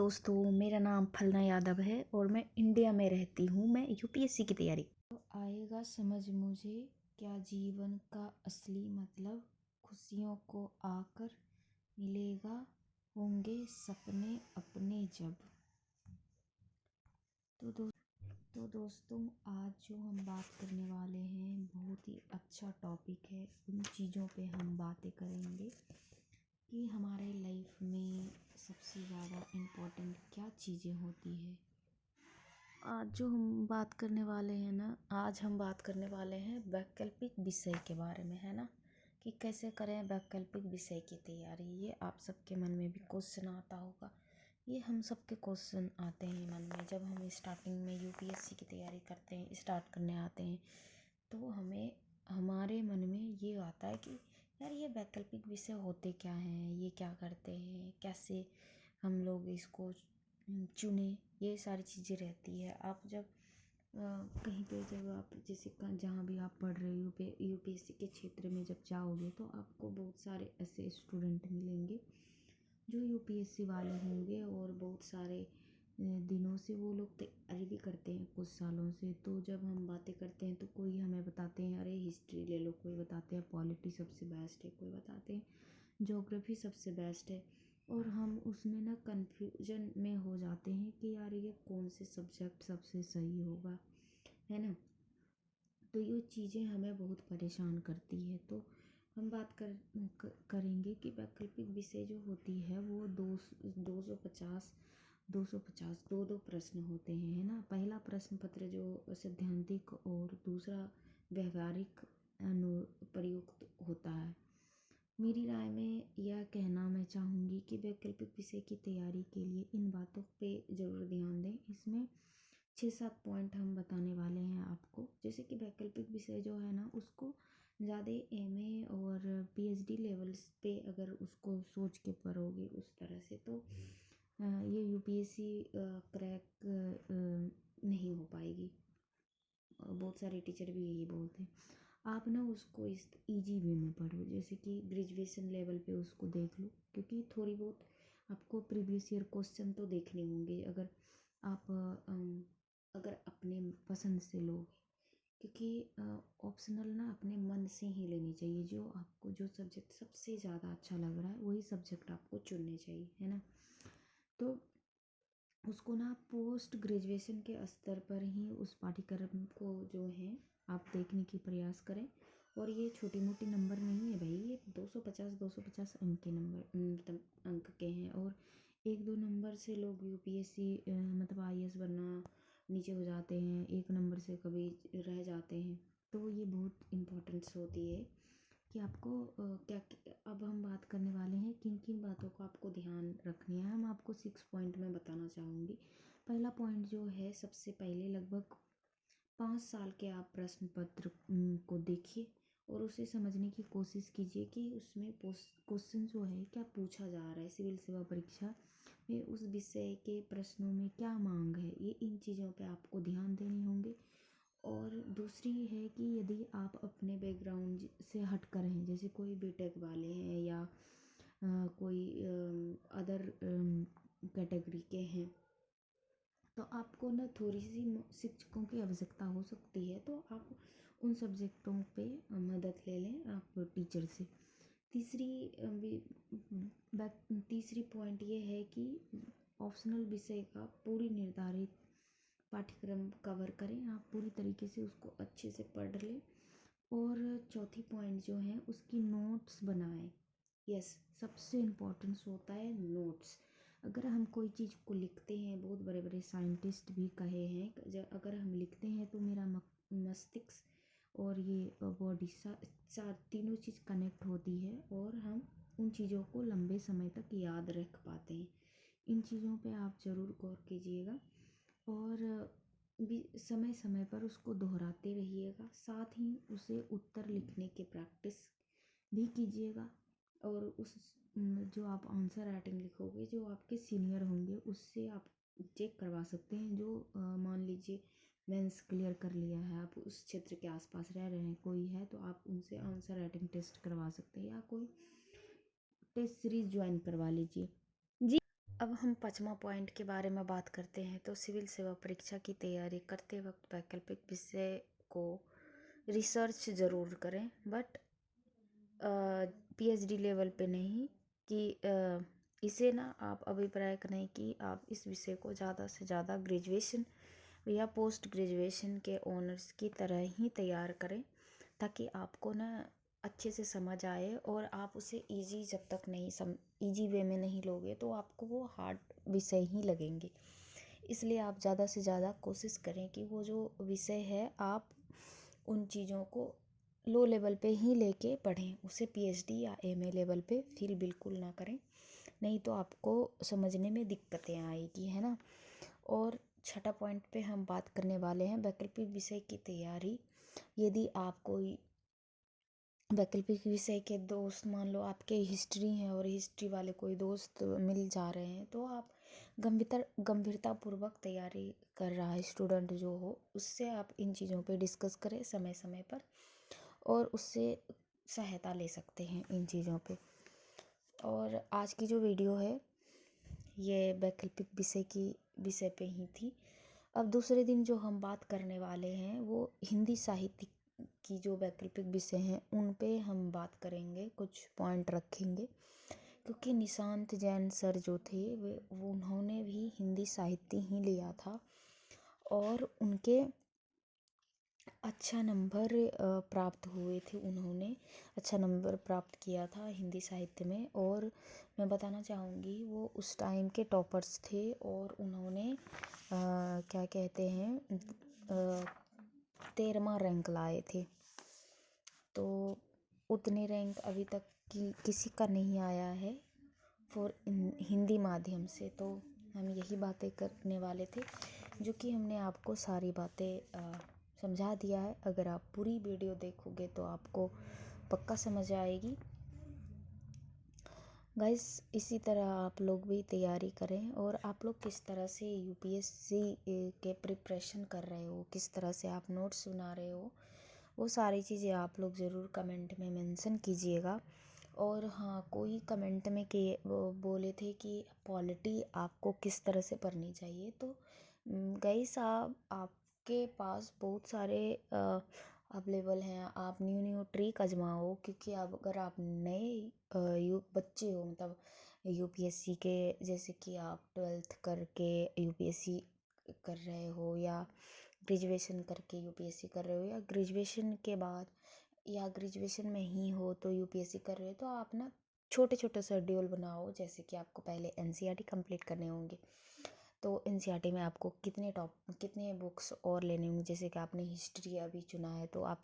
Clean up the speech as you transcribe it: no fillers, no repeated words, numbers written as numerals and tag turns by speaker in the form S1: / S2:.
S1: दोस्तों, मेरा नाम फलना यादव है और मैं इंडिया में रहती हूँ। मैं यूपीएससी की तैयारी तो आएगा समझ मुझे क्या जीवन का असली मतलब, खुशियों को आकर मिलेगा, होंगे सपने अपने जब। तो दो तो दोस्तों, आज जो हम बात करने वाले हैं बहुत ही अच्छा टॉपिक है। उन चीज़ों पे हम बातें करेंगे कि हमारे लाइफ में सबसे ज़्यादा इम्पोर्टेंट क्या चीज़ें होती है। आज जो हम बात करने वाले हैं ना, आज हम बात करने वाले हैं वैकल्पिक विषय के बारे में, है ना, कि कैसे करें वैकल्पिक विषय की तैयारी। ये आप सबके मन में भी क्वेश्चन आता होगा। ये हम सबके क्वेश्चन आते हैं मन में जब हम स्टार्टिंग में यूपीएससी की तैयारी करते हैं, स्टार्ट करने आते हैं, तो हमें हमारे मन में ये आता है कि यार ये वैकल्पिक विषय होते क्या हैं, ये क्या करते हैं, कैसे हम लोग इसको चुने, ये सारी चीज़ें रहती है। आप जब कहीं पे जब आप जैसे जहाँ भी आप पढ़ रहे हो यूपीएससी के क्षेत्र में जब जाओगे तो आपको बहुत सारे ऐसे स्टूडेंट मिलेंगे जो यूपीएससी वाले होंगे और बहुत सारे दिनों से वो लोग तैयारी भी करते हैं कुछ सालों से। तो जब हम बातें करते हैं तो कोई हमें बताते हैं अरे हिस्ट्री ले लो, कोई बताते हैं पॉलिटी सबसे बेस्ट है, कोई बताते हैं ज्योग्राफी सबसे बेस्ट है। और हम उसमें ना कन्फ्यूजन में हो जाते हैं कि यार ये कौन से सब्जेक्ट सबसे सही होगा, है ना। तो ये चीज़ें हमें बहुत परेशान करती है। तो हम बात करेंगे कि वैकल्पिक विषय जो होती है वो 250 दो दो प्रश्न होते हैं, है ना। पहला प्रश्न पत्र जो सैद्धांतिक और दूसरा व्यवहारिक अनुप्रयुक्त होता है। मेरी राय में यह कहना मैं चाहूँगी कि वैकल्पिक विषय की तैयारी के लिए इन बातों पे ज़रूर ध्यान दें। इसमें 6-7 पॉइंट हम बताने वाले हैं आपको। जैसे कि वैकल्पिक विषय जो है ना, उसको ज़्यादा एमए और पीएचडी लेवल्स पे अगर उसको सोच के पढ़ोगे उस तरह से तो ये यूपीएससी क्रैक नहीं हो पाएगी। बहुत सारे टीचर भी यही बोलते हैं। आप ना उसको इस इजी वे में पढ़ो, जैसे कि ग्रेजुएशन लेवल पे उसको देख लो, क्योंकि थोड़ी बहुत आपको प्रीवियस ईयर क्वेश्चन तो देखने होंगे अगर आप अगर अपने पसंद से लोगे। क्योंकि ऑप्शनल ना अपने मन से ही लेनी चाहिए। जो आपको जो सब्जेक्ट सबसे ज़्यादा अच्छा लग रहा है वही सब्जेक्ट आपको चुनने चाहिए, है ना। तो उसको ना पोस्ट ग्रेजुएशन के स्तर पर ही उस पाठ्यक्रम को जो है आप देखने की प्रयास करें। और ये छोटी मोटी नंबर नहीं है भाई, ये 250 अंक के नंबर अंक के हैं। और 1-2 नंबर से लोग यूपीएससी मतलब आईएएस बनना नीचे हो जाते हैं, 1 नंबर से कभी रह जाते हैं। तो ये बहुत इम्पोर्टेंस होती है कि आपको क्या अब हम बात करने वाले हैं किन किन बातों को आपको ध्यान रखनी है। हम आपको 6 पॉइंट में बताना चाहूँगी। पहला पॉइंट जो है, सबसे पहले लगभग 5 साल के आप प्रश्न पत्र को देखिए और उसे समझने की कोशिश कीजिए कि उसमें क्वेश्चन जो है क्या पूछा जा रहा है। सिविल सेवा परीक्षा में उस विषय के प्रश्नों में क्या मांग है, ये इन चीज़ों पे आपको ध्यान देने होंगे। और दूसरी है कि यदि आप अपने बैकग्राउंड से हट कर हैं, जैसे कोई बीटेक वाले हैं या कोई अदर कैटेगरी के हैं, तो आपको ना थोड़ी सी शिक्षकों की आवश्यकता हो सकती है। तो आप उन सब्जेक्टों पे मदद ले लें आप टीचर से। तीसरी तीसरी पॉइंट ये है कि ऑप्शनल विषय का पूरी निर्धारित पाठ्यक्रम कवर करें, आप पूरी तरीके से उसको अच्छे से पढ़ लें। और चौथी पॉइंट जो है उसकी नोट्स बनाएं। यस, सबसे इम्पोर्टेंस होता है नोट्स। अगर हम कोई चीज़ को लिखते हैं, बहुत बड़े बड़े साइंटिस्ट भी कहे हैं अगर हम लिखते हैं तो मेरा मस्तिष्क और ये बॉडी चार तीनों चीज़ कनेक्ट होती है और हम उन चीज़ों को लंबे समय तक याद रख पाते हैं। इन चीज़ों पे आप ज़रूर गौर कीजिएगा और भी समय समय पर उसको दोहराते रहिएगा। साथ ही उसे उत्तर लिखने की प्रैक्टिस भी कीजिएगा। और उस जो आप आंसर राइटिंग लिखोगे, जो आपके सीनियर होंगे उससे आप चेक करवा सकते हैं। जो मान लीजिए मेंस क्लियर कर लिया है, आप उस क्षेत्र के आसपास रह रहे हैं, कोई है तो आप उनसे आंसर राइटिंग टेस्ट करवा सकते हैं या कोई टेस्ट सीरीज ज्वाइन करवा लीजिए जी। अब हम 5वां पॉइंट के बारे में बात करते हैं। तो सिविल सेवा परीक्षा की तैयारी करते वक्त वैकल्पिक विषय को रिसर्च ज़रूर करें, बट पीएचडी लेवल पे नहीं कि इसे ना आप अभिप्राय करें कि आप इस विषय को ज़्यादा से ज़्यादा ग्रेजुएशन या पोस्ट ग्रेजुएशन के ऑनर्स की तरह ही तैयार करें, ताकि आपको ना अच्छे से समझ आए और आप उसे इजी जब तक नहीं इजी वे में नहीं लोगे तो आपको वो हार्ड विषय ही लगेंगे। इसलिए आप ज़्यादा से ज़्यादा कोशिश करें कि वो जो विषय है आप उन चीज़ों को लो लेवल पे ही लेके पढ़ें, उसे पीएचडी या एमए लेवल पे फील बिल्कुल ना करें, नहीं तो आपको समझने में दिक्कतें आएगी, है ना। और 6ठा पॉइंट पे हम बात करने वाले हैं वैकल्पिक विषय की तैयारी। यदि आप कोई वैकल्पिक विषय के दोस्त, मान लो आपके हिस्ट्री हैं और हिस्ट्री वाले कोई दोस्त मिल जा रहे हैं, तो आप गंभीरतापूर्वक तैयारी कर रहा है स्टूडेंट जो हो, उससे आप इन चीज़ों पे डिस्कस करें समय समय पर और उससे सहायता ले सकते हैं इन चीज़ों पे। और आज की जो वीडियो है ये वैकल्पिक विषय पे ही थी। अब दूसरे दिन जो हम बात करने वाले हैं वो हिंदी साहित्य की जो वैकल्पिक विषय हैं उन पे हम बात करेंगे, कुछ पॉइंट रखेंगे, क्योंकि निशांत जैन सर जो थे वो उन्होंने भी हिंदी साहित्य ही लिया था और उनके अच्छा नंबर प्राप्त हुए थे। उन्होंने अच्छा नंबर प्राप्त किया था हिंदी साहित्य में, और मैं बताना चाहूँगी वो उस टाइम के टॉपर्स थे और उन्होंने क्या कहते हैं 13वां रैंक लाए थे। तो उतने रैंक अभी तक किसी का नहीं आया है फॉर हिंदी माध्यम से। तो हम यही बातें करने वाले थे, जो कि हमने आपको सारी बातें समझा दिया है। अगर आप पूरी वीडियो देखोगे तो आपको पक्का समझ आएगी। गाइस, इसी तरह आप लोग भी तैयारी करें, और आप लोग किस तरह से यूपीएससी के प्रिपरेशन कर रहे हो, किस तरह से आप नोट्स बना रहे हो, वो सारी चीज़ें आप लोग ज़रूर कमेंट में मेंशन कीजिएगा। और हाँ, कोई कमेंट में के वो बोले थे कि पॉलिटी आपको किस तरह से पढ़नी चाहिए। तो गाइस, आपके पास बहुत सारे अवेलेबल हैं, आप न्यू ट्रिक आजमाओ, क्योंकि अब अगर आप नए बच्चे हो, मतलब यूपीएससी के, जैसे कि आप 12th करके यूपीएससी कर रहे हो, या ग्रेजुएशन करके यूपीएससी कर रहे हो, या ग्रेजुएशन के बाद, या ग्रेजुएशन में ही हो तो यूपीएससी कर रहे हो, तो आप ना छोटे छोटे शेड्यूल बनाओ। जैसे कि आपको पहले एनसीईआरटी कंप्लीट करने होंगे, तो एनसीईआरटी में आपको कितने बुक्स और लेने होंगे। जैसे कि आपने हिस्ट्री अभी चुना है तो आप